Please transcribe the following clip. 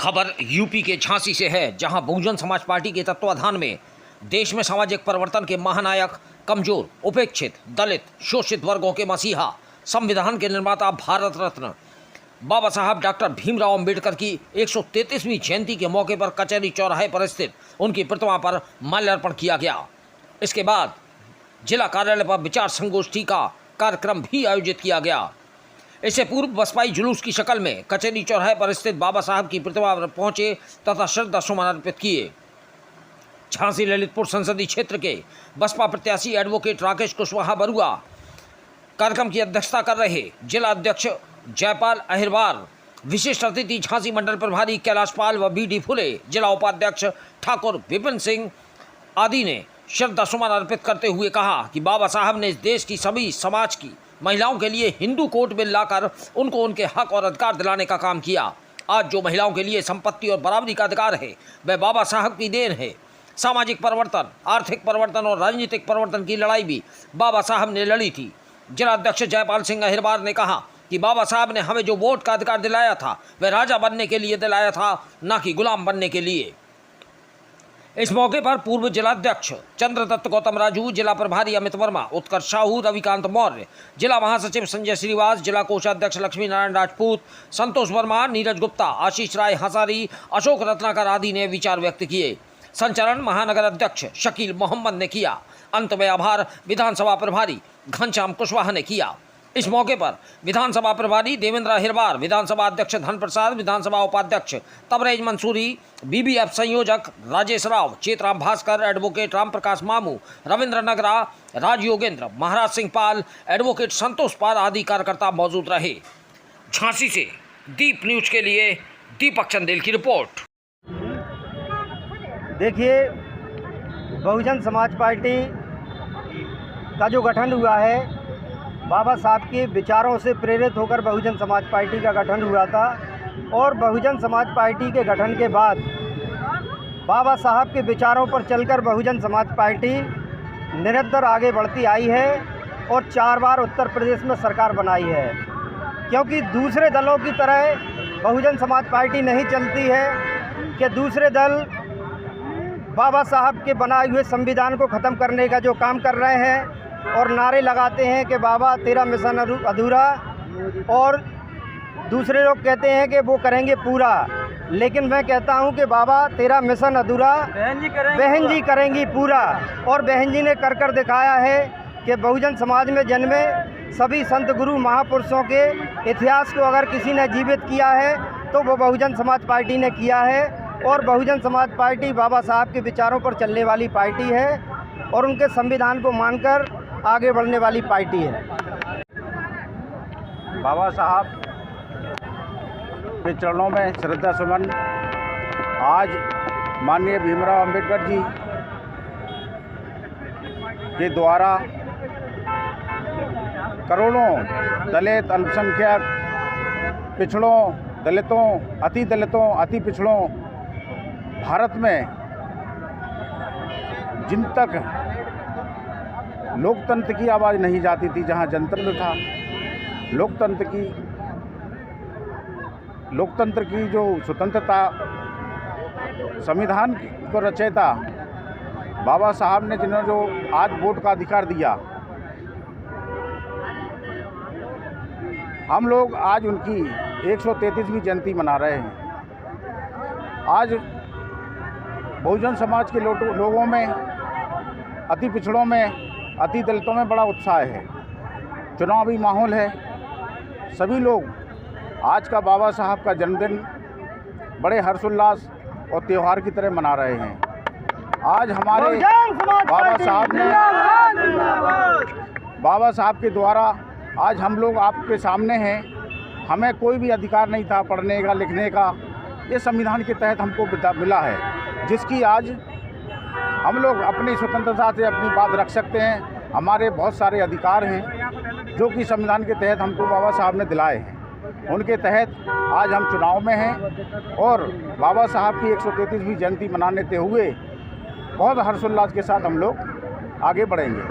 खबर यूपी के झांसी से है, जहां बहुजन समाज पार्टी के तत्वाधान में देश में सामाजिक परिवर्तन के महानायक, कमजोर, उपेक्षित, दलित, शोषित वर्गों के मसीहा, संविधान के निर्माता, भारत रत्न बाबा साहब डॉक्टर भीमराव अंबेडकर की 133वीं जयंती के मौके पर कचहरी चौराहे पर स्थित उनकी प्रतिमा पर माल्यार्पण किया गया। इसके बाद जिला कार्यालय पर विचार संगोष्ठी का कार्यक्रम भी आयोजित किया गया। इससे पूर्व बसपाई जुलूस की शक्ल में कचहरी चौराहे पर स्थित बाबा साहब की प्रतिमा पर पहुंचे तथा श्रद्धा सुमन अर्पित किए। झांसी ललितपुर संसदीय क्षेत्र के बसपा प्रत्याशी एडवोकेट राकेश कुशवाहा बरुआ कार्यक्रम की अध्यक्षता कर रहे। जिला अध्यक्ष जयपाल अहिरवार, विशिष्ट अतिथि झांसी मंडल प्रभारी कैलाश पाल व बीडी फुले, जिला उपाध्यक्ष ठाकुर विपिन सिंह आदि ने श्रद्धा सुमन अर्पित करते हुए कहा कि बाबा साहब ने इस देश की सभी समाज की महिलाओं के लिए हिंदू कोड बिल लाकर उनको उनके हक और अधिकार दिलाने का काम किया। आज जो महिलाओं के लिए संपत्ति और बराबरी का अधिकार है, वह बाबा साहब की देन है। सामाजिक परिवर्तन, आर्थिक परिवर्तन और राजनीतिक परिवर्तन की लड़ाई भी बाबा साहब ने लड़ी थी। जिला अध्यक्ष जयपाल सिंह अहिरवार ने कहा कि बाबा साहब ने हमें जो वोट का अधिकार दिलाया था, वह राजा बनने के लिए दिलाया था, न कि गुलाम बनने के लिए। इस मौके पर पूर्व जिलाध्यक्ष चंद्रदत्त गौतम राजू, जिला प्रभारी अमित वर्मा, उत्कर्ष साहू, रविकांत मौर्य, जिला महासचिव संजय श्रीवास, जिला कोषाध्यक्ष लक्ष्मी नारायण राजपूत, संतोष वर्मा, नीरज गुप्ता, आशीष राय हजारी, अशोक रत्नाकर आदि ने विचार व्यक्त किए। संचालन महानगर अध्यक्ष शकील मोहम्मद ने किया। अंत में आभार विधानसभा प्रभारी घनश्याम कुशवाहा ने किया। इस मौके पर विधानसभा प्रभारी देवेंद्र अहिरवार, विधानसभा अध्यक्ष धन प्रसाद, विधानसभा उपाध्यक्ष तबरेज मंसूरी, बीबीएफ संयोजक राजेश राव, चेतराम भास्कर, एडवोकेट राम प्रकाश मामू, रविंद्र नगरा, राज योगेंद्र, महाराज सिंह पाल, एडवोकेट संतोष पाल आदि कार्यकर्ता मौजूद रहे। झांसी से दीप न्यूज के लिए दीपक चंदेल की रिपोर्ट। देखिए, बहुजन समाज पार्टी का जो गठन हुआ है, बाबा साहब के विचारों से प्रेरित होकर बहुजन समाज पार्टी का गठन हुआ था। और बहुजन समाज पार्टी के गठन के बाद बाबा साहब के विचारों पर चलकर बहुजन समाज पार्टी निरंतर आगे बढ़ती आई है और 4 बार उत्तर प्रदेश में सरकार बनाई है। क्योंकि दूसरे दलों की तरह बहुजन समाज पार्टी नहीं चलती है कि दूसरे दल बाबा साहब के बनाए हुए संविधान को ख़त्म करने का जो काम कर रहे हैं और नारे लगाते हैं कि बाबा तेरा मिशन अधूरा, और दूसरे लोग कहते हैं कि वो करेंगे पूरा। लेकिन मैं कहता हूं कि बाबा तेरा मिशन अधूरा, बहन जी करेंगी पूरा। और बहन जी ने कर दिखाया है कि बहुजन समाज में जन्मे सभी संत गुरु महापुरुषों के इतिहास को अगर किसी ने जीवित किया है तो वो बहुजन समाज पार्टी ने किया है। और बहुजन समाज पार्टी बाबा साहब के विचारों पर चलने वाली पार्टी है और उनके संविधान को मानकर आगे बढ़ने वाली पार्टी है। बाबा साहब के चरणों में श्रद्धा सुमन आज माननीय भीमराव अंबेडकर जी के द्वारा करोड़ों दलित, अल्पसंख्यक, पिछड़ों, दलितों, अति पिछड़ों भारत में जिन तक लोकतंत्र की आवाज़ नहीं जाती थी, जहां जनतंत्र था, लोकतंत्र की जो स्वतंत्रता, संविधान को रचयिता बाबा साहब ने जिन्होंने जो आज वोट का अधिकार दिया, हम लोग आज उनकी 133वीं जयंती मना रहे हैं। आज बहुजन समाज के लोगों में, अति पिछड़ों में, अति दलितों में बड़ा उत्साह है। चुनावी माहौल है। सभी लोग आज का बाबा साहब का जन्मदिन बड़े हर्षोल्लास और त्यौहार की तरह मना रहे हैं। आज हमारे बाबा साहब के द्वारा आज हम लोग आपके सामने हैं। हमें कोई भी अधिकार नहीं था पढ़ने का, लिखने का। ये संविधान के तहत हमको मिला है, जिसकी आज हम लोग अपनी स्वतंत्रता से अपनी बात रख सकते हैं। हमारे बहुत सारे अधिकार हैं जो कि संविधान के तहत हमको बाबा साहब ने दिलाए हैं। उनके तहत आज हम चुनाव में हैं और बाबा साहब की 133वीं जयंती मनाते हुए बहुत हर्षोल्लास के साथ हम लोग आगे बढ़ेंगे।